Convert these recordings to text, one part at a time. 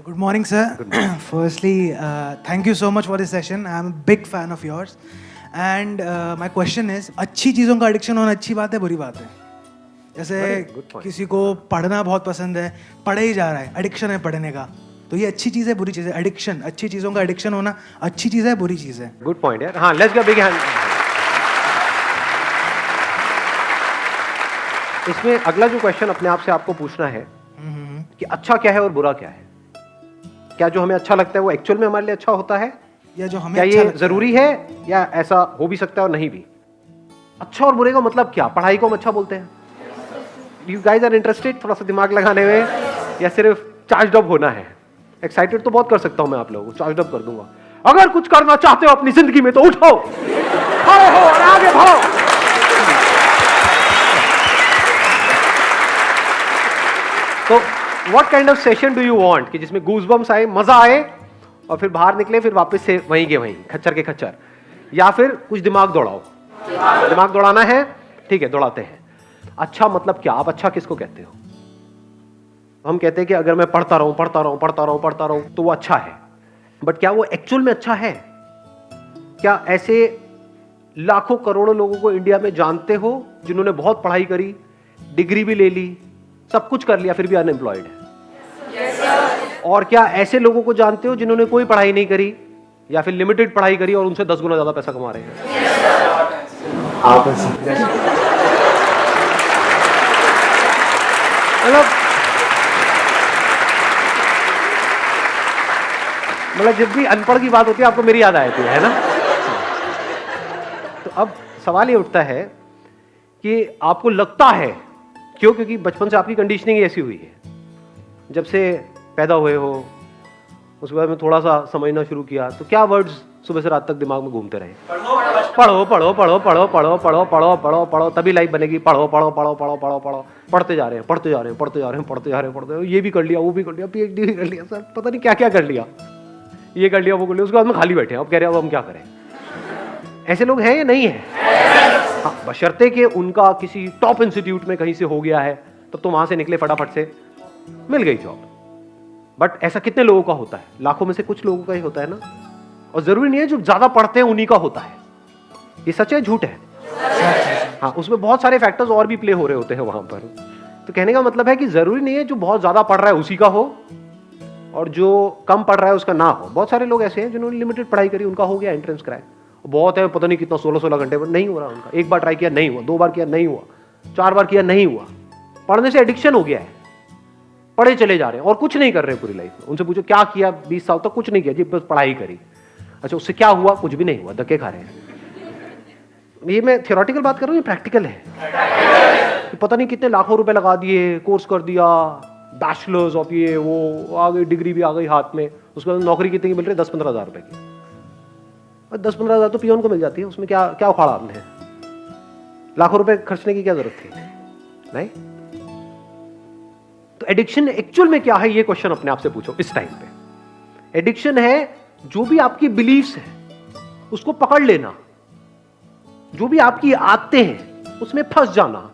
Good morning, sir. Firstly, thank you so much for this session. I'm a big fan of yours. And my question is, अच्छी चीज़ों का addiction होना अच्छी बात है, बुरी बात है? जैसे किसी को पढ़ना बहुत पसंद है, पढ़े ही जा रहा है, एडिक्शन है पढ़ने का, तो ये अच्छी चीज़ है, बुरी चीज़ है? एडिक्शन, अच्छी चीज़ों का एडिक्शन होना अच्छी चीज़ है, बुरी चीज़ है? गुड पॉइंट यार. हाँ, लेट्स गिव बिग हैंड. इसमें अगला जो क्वेश्चन अपने आप से आपको पूछना है कि अच्छा क्या है और बुरा क्या है. क्या जो हमें अच्छा लगता है वो एक्चुअल में हमारे लिए अच्छा होता है, या जो हमें क्या अच्छा ये जरूरी है, या ऐसा हो भी सकता है और नहीं भी. अच्छा और बुरे का मतलब क्या? पढ़ाई को हम अच्छा बोलते हैं. यू गाइज आर इंटरेस्टेड थोड़ा सा दिमाग लगाने में, या सिर्फ चार्ज अप होना है? एक्साइटेड तो बहुत कर सकता हूं मैं आप लोगों को, चार्ज अप कर दूंगा. अगर कुछ करना चाहते हो अपनी जिंदगी में तो उठो, खड़े हो और आगे बढ़ो. तो what kind of session do you want कि जिसमें गूज़बम्स आए, मजा आए, और फिर बाहर निकले, फिर वापस से वहीं के वहीं, खच्चर के खच्चर, या फिर कुछ दिमाग दौड़ाओ? दिमाग दौड़ाना है, ठीक है, दौड़ाते हैं. अच्छा मतलब क्या? आप अच्छा किसको कहते हो? हम कहते हैं कि अगर मैं पढ़ता रहूं तो वो अच्छा है. बट क्या वो एक्चुअल में अच्छा है? क्या ऐसे लाखों करोड़ों लोगों को इंडिया में जानते हो जिन्होंने बहुत पढ़ाई करी, डिग्री भी ले ली, सब कुछ कर लिया, फिर भी अनएम्प्लॉयड है? और क्या ऐसे लोगों को जानते हो जिन्होंने कोई पढ़ाई नहीं करी या फिर लिमिटेड पढ़ाई करी और उनसे 10 गुना ज्यादा पैसा कमा रहे हैं? मतलब जब भी अनपढ़ की बात होती है आपको मेरी याद आती है ना? तो अब सवाल ये उठता है कि आपको लगता है क्यों? क्योंकि बचपन से आपकी कंडीशनिंग ऐसी हुई है. जब से पैदा हुए हो उसके बाद में थोड़ा सा समझना शुरू किया तो क्या वर्ड्स सुबह से रात तक दिमाग में घूमते रहे? पढ़ो पढ़ो पढ़ो पढ़ो पढ़ो पढ़ो पढ़ो पढ़ो पढ़ो तभी लाइफ बनेगी. पढ़ो पढ़ो पढ़ो पढ़ो पढ़ो पढ़ो पढ़ते जा रहे हैं, पढ़ते जा रहे हैं, पढ़ते जा रहे हैं, पढ़ते जा रहे हैं, पढ़ते, ये भी कर लिया, वो भी कर लिया, PhD भी कर लिया, सर पता नहीं क्या क्या कर लिया, ये कर लिया, वो कर लिया. उसके बाद में खाली बैठे हैं, अब कह रहे हैं अब हम क्या करें. ऐसे लोग हैं या नहीं है? हाँ, बशर्ते कि उनका किसी टॉप इंस्टीट्यूट में कहीं से हो गया है, तब तो वहां से निकले फटाफट से, मिल गई जॉब. बट ऐसा कितने लोगों का होता है? लाखों में से कुछ लोगों का ही होता है ना. और जरूरी नहीं है जो ज्यादा पढ़ते हैं उन्हीं का होता है. ये सच है झूठ है? हाँ, उसमें बहुत सारे फैक्टर्स और भी प्ले हो रहे होते हैं वहां पर. तो कहने का मतलब है कि जरूरी नहीं है जो बहुत ज्यादा पढ़ रहा है उसी का हो और जो कम पढ़ रहा है उसका ना हो. बहुत सारे लोग ऐसे हैं जिन्होंने लिमिटेड पढ़ाई करी, उनका हो गया एंट्रेंस क्रैक. बहुत है, पता नहीं कितना 16-16 घंटे पर नहीं हो रहा उनका. एक बार ट्राई किया नहीं हुआ, 2 बार किया नहीं हुआ, 4 बार किया नहीं हुआ. पढ़ने से एडिक्शन हो गया है, पढ़े चले जा रहे हैं और कुछ नहीं कर रहे हैं पूरी लाइफ में. उनसे पूछो क्या किया 20 साल तक? कुछ नहीं किया जी, बस पढ़ाई करी. अच्छा, उससे क्या हुआ? कुछ भी नहीं हुआ, धक्के खा रहे हैं. ये मैं थियोरेटिकल बात कर रहा हूँ, ये प्रैक्टिकल है. पता नहीं कितने लाखों रुपए लगा दिए, कोर्स कर दिया, बैचलर्स ऑफ ये वो, आ गई डिग्री भी आ गई हाथ में. उसके बाद नौकरी कितनी की मिल रही है? 10-15 हज़ार रुपए की. 10-15 हज़ार तो पियोन को मिल जाती है, उसमें क्या क्या उखाड़ा आपने? लाखों रुपए खर्चने की क्या जरूरत थी? नहीं. तो एडिक्शन एक्चुअल में क्या है, ये क्वेश्चन अपने आप से पूछो इस टाइम पे. एडिक्शन है जो भी आपकी बिलीफ्स है उसको पकड़ लेना, जो भी आपकी आदतें हैं उसमें फंस जाना,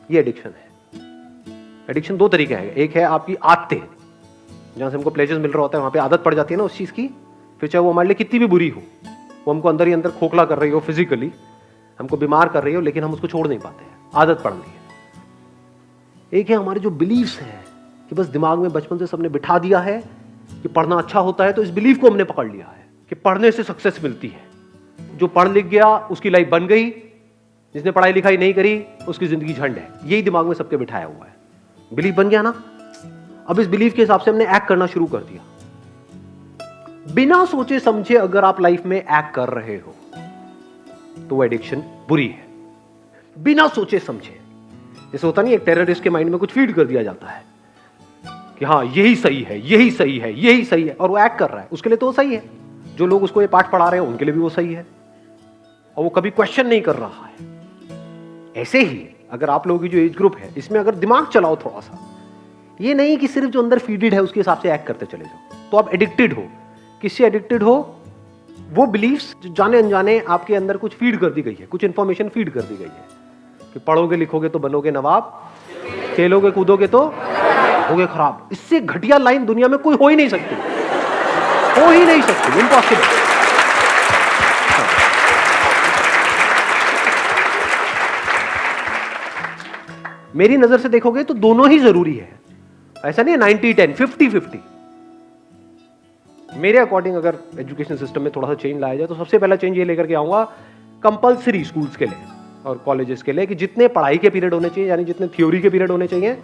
ये एडिक्शन है. एडिक्शन 2 तरीके हैं. एक है आपकी आदतें, जहां से हमको प्लेजर्स मिल रहा होता है, वहां पे आदत पड़ जाती है ना उस चीज की. फिर चाहे वो हमारे लिए कितनी भी बुरी हो, वो हमको अंदर ही अंदर खोखला कर रही हो, फिजिकली हमको बीमार कर रही हो, लेकिन हम उसको छोड़ नहीं पाते हैं, आदत पड़ गई है. एक है हमारे जो बिलीव्स हैं कि बस दिमाग में बचपन से सबने बिठा दिया है कि पढ़ना अच्छा होता है, तो इस बिलीफ को हमने पकड़ लिया है कि पढ़ने से सक्सेस मिलती है. जो पढ़ लिख गया उसकी लाइफ बन गई, जिसने पढ़ाई लिखाई नहीं करी उसकी जिंदगी झंड है. यही दिमाग में सबके बिठाया हुआ है. बिलीफ बन गया ना. अब इस बिलीफ के हिसाब से हमने एक्ट करना शुरू कर दिया. बिना सोचे समझे अगर आप लाइफ में एक्ट कर रहे हो तो वो एडिक्शन बुरी है. बिना सोचे समझे, जैसे होता नहीं, एक टेररिस्ट के माइंड में कुछ फीड कर दिया जाता है कि हाँ यही सही है, यही सही है, यही सही है, और वो एक्ट कर रहा है, उसके लिए तो वो सही है. जो लोग उसको ये पाठ पढ़ा रहे हैं उनके लिए भी वो सही है, और वो कभी क्वेश्चन नहीं कर रहा है. ऐसे ही अगर आप लोगों की जो एज ग्रुप है इसमें अगर दिमाग चलाओ थोड़ा सा, ये नहीं कि सिर्फ जो अंदर फीडेड है उसके हिसाब से एक्ट करते चले जाओ, तो आप एडिक्टेड हो. किससे एडिक्टेड हो? वो बिलीफ्स जो जाने अनजाने आपके अंदर कुछ फीड कर दी गई है, कुछ इंफॉर्मेशन फीड कर दी गई है कि पढ़ोगे लिखोगे तो बनोगे नवाब, खेलोगे कूदोगे तो हो गए खराब। इससे घटिया लाइन दुनिया में कोई हो ही नहीं सकती, हो ही नहीं सकती, इम्पॉसिबल। मेरी नजर से देखोगे तो दोनों ही जरूरी है, ऐसा नहीं है 90-10, 50-50। मेरे अकॉर्डिंग अगर एजुकेशन सिस्टम में थोड़ा सा चेंज लाया जाए तो सबसे पहला चेंज ये लेकर के आऊंगा कंपलसरी स्कूल्स के लिए और कॉलेजेस के लिए कि जितने पढ़ाई के पीरियड होने चाहिए, यानी जितने थ्योरी के पीरियड होने चाहिए,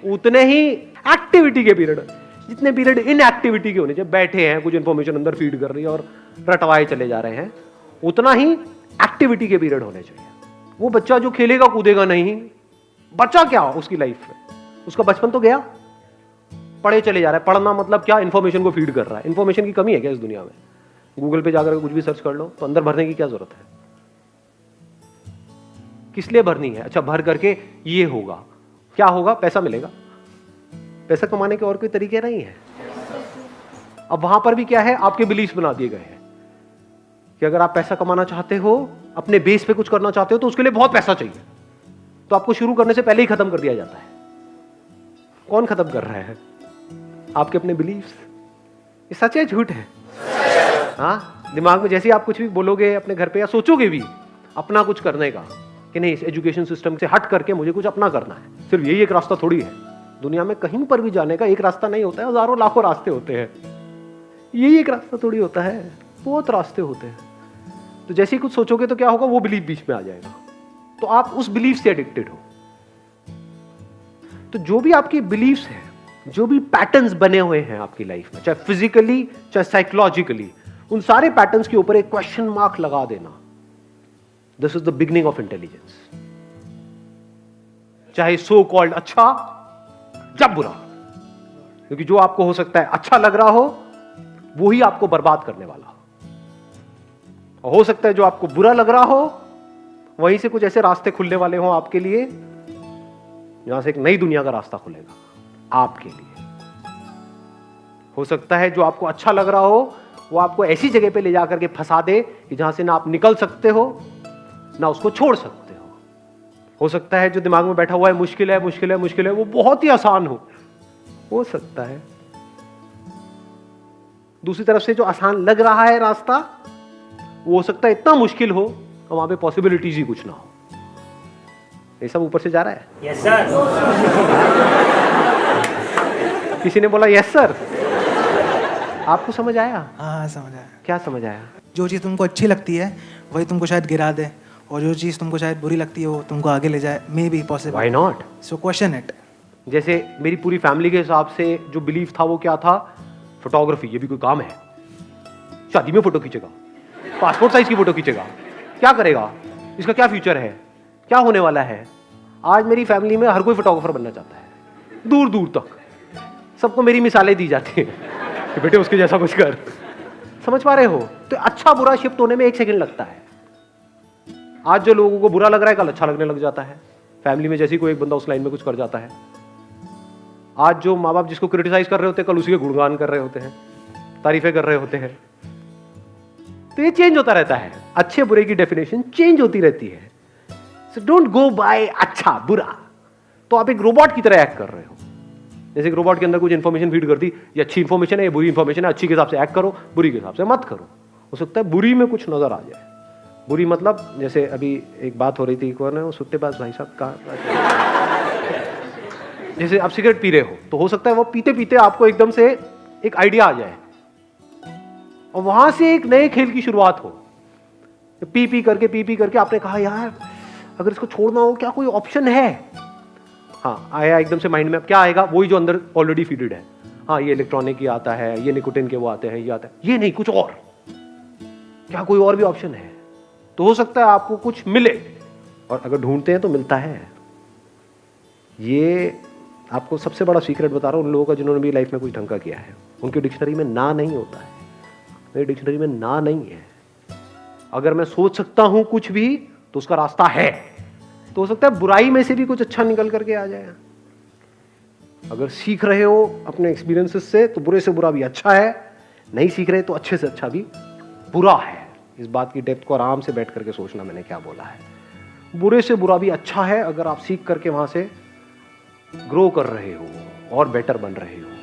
उतने ही एक्टिविटी के पीरियड, जितने पीरियड इन एक्टिविटी के होने चाहिए, बैठे हैं कुछ इंफॉर्मेशन अंदर फीड कर रही है और रटवाए चले जा रहे हैं, उतना ही एक्टिविटी के पीरियड होने चाहिए। वो बच्चा जो खेलेगा कूदेगा नहीं, बच्चा क्या उसकी लाइफ में, उसका बचपन तो गया, पढ़े चले जा रहा है। पढ़ना मतलब क्या, इंफॉर्मेशन को फीड कर रहा है। इंफॉर्मेशन की कमी है क्या इस दुनिया में? गूगल पे जाकर कुछ भी सर्च कर लो तो अंदर भरने की क्या जरूरत है? किस लिए भरनी है? अच्छा, भर करके ये होगा, क्या होगा? पैसा मिलेगा। पैसा कमाने के और कोई तरीके नहीं है। अब वहां पर भी क्या है, आपके बिलीफ बना दिए गए हैं कि अगर आप पैसा कमाना चाहते हो, अपने बेस पे कुछ करना चाहते हो, तो उसके लिए बहुत पैसा चाहिए। तो आपको शुरू करने से पहले ही खत्म कर दिया जाता है। कौन खत्म कर रहा है? आपके अपने बिलीफ्स। ये सच है झूठ है? हाँ, दिमाग में जैसे ही आप कुछ भी बोलोगे अपने घर पे या सोचोगे भी अपना कुछ करने का कि नहीं, इस एजुकेशन सिस्टम से हट करके मुझे कुछ अपना करना है, सिर्फ यही एक रास्ता थोड़ी है। दुनिया में कहीं पर भी जाने का एक रास्ता नहीं होता है, हजारों लाखों रास्ते होते हैं। यही एक रास्ता थोड़ी होता है, बहुत रास्ते होते हैं। तो जैसे ही कुछ सोचोगे तो क्या होगा, वो बिलीफ बीच में आ जाएगा, तो आप उस बिलीफ से एडिक्टेड हो। तो जो भी आपकी बिलीफ्स हैं, जो भी पैटर्न्स बने हुए हैं आपकी लाइफ में, चाहे फिजिकली चाहे साइकोलॉजिकली, उन सारे पैटर्न्स के ऊपर एक क्वेश्चन मार्क लगा देना। This is the beginning of intelligence. चाहे सो कॉल्ड अच्छा या बुरा, क्योंकि जो आपको हो सकता है अच्छा लग रहा हो, वो ही आपको बर्बाद करने वाला हो। और हो सकता है जो आपको बुरा लग रहा हो, वहीं से कुछ ऐसे रास्ते खुलने वाले हो आपके लिए, जहां से एक नई दुनिया का रास्ता खुलेगा आपके लिए। हो सकता है जो आपको अच्छा लग रहा हो, वो आपको ऐसी जगह पे ले जाकर के फंसा दे कि जहां से ना आप निकल सकते हो, ना उसको छोड़ सकते हो सकता है जो दिमाग में बैठा हुआ है मुश्किल है मुश्किल है मुश्किल है, वो बहुत ही आसान हो सकता है। दूसरी तरफ से जो आसान लग रहा है रास्ता, वो हो सकता है इतना मुश्किल हो और वहां पे पॉसिबिलिटीज ही कुछ ना हो। ये सब ऊपर से जा रहा है। Yes sir. किसी ने बोला यस सर। आपको समझ आया? हाँ समझ आया। क्या समझ आया? जो चीज़ तुमको अच्छी लगती है वही तुमको शायद गिरा दे, और जो चीज़ तुमको शायद बुरी लगती है वो तुमको आगे ले जाए। May be possible. Why not? So question it. जैसे मेरी पूरी फैमिली के हिसाब से जो बिलीफ था वो क्या था, फोटोग्राफी, ये भी कोई काम है? शादी में फोटो खींचेगा, पासपोर्ट साइज की फोटो खींचेगा, क्या करेगा, इसका क्या फ्यूचर है, क्या होने वाला है? आज मेरी फैमिली में हर कोई फोटोग्राफर बनना चाहता है, दूर दूर तक सबको मेरी मिसालें दी जाती है कि बेटे उसके जैसा कुछ कर। समझ पा रहे हो? तो अच्छा बुरा शिफ्ट होने में 1 सेकंड लगता है। आज जो लोगों को बुरा लग रहा है, कल अच्छा लगने लग जाता है। फैमिली में जैसे कोई एक बंदा उस लाइन में कुछ कर जाता है, आज जो माँ बाप जिसको क्रिटिसाइज कर रहे होते हैं, कल उसी के गुणगान कर रहे होते हैं, तारीफें कर रहे होते हैं। तो ये चेंज होता रहता है, अच्छे बुरे की डेफिनेशन चेंज होती रहती है। सो डोंट गो बाय अच्छा बुरा। तो आप एक रोबोट की तरह एक्ट कर रहे हो। जैसे एक रोबोट के अंदर कुछ इंफॉर्मेशन फीड करती, ये अच्छी इंफॉर्मेशन है, ये बुरी इंफॉर्मेशन है, अच्छी के हिसाब से एक्ट करो, बुरी के हिसाब से मत करो। हो सकता है बुरी में कुछ नजर आ जाए। बुरी मतलब जैसे अभी एक बात हो रही थी, कौन है वो सुट्टेबाज भाई साहब का, जैसे आप सिगरेट पी रहे हो, तो हो सकता है वो पीते पीते आपको एकदम से एक आइडिया आ जाए और वहां से एक नए खेल की शुरुआत हो। पी पी करके आपने कहा यार अगर इसको छोड़ना हो क्या कोई ऑप्शन है? हाँ आया एकदम से माइंड में। अब क्या आएगा? वही जो अंदर ऑलरेडी फीडेड है। हाँ ये इलेक्ट्रॉनिक ही आता है, ये निकोटिन के वो आते हैं, ये आता है, ये नहीं कुछ और। क्या कोई और भी ऑप्शन है? तो हो सकता है आपको कुछ मिले, और अगर ढूंढते हैं तो मिलता है। ये आपको सबसे बड़ा सीक्रेट बता रहा हूं उन लोगों का जिन्होंने भी लाइफ में कुछ ढंग का किया है। उनकी डिक्शनरी में ना नहीं होता है, मेरी डिक्शनरी में ना नहीं है। अगर मैं सोच सकता हूं कुछ भी तो उसका रास्ता है। तो हो सकता है बुराई में से भी कुछ अच्छा निकल करके आ जाए। अगर सीख रहे हो अपने एक्सपीरियंसेस से तो बुरे से बुरा भी अच्छा है, नहीं सीख रहे तो अच्छे से अच्छा भी बुरा है। इस बात की डेप्थ को आराम से बैठ करके सोचना मैंने क्या बोला है। बुरे से बुरा भी अच्छा है अगर आप सीख करके वहां से ग्रो कर रहे हो और बेटर बन रहे हो।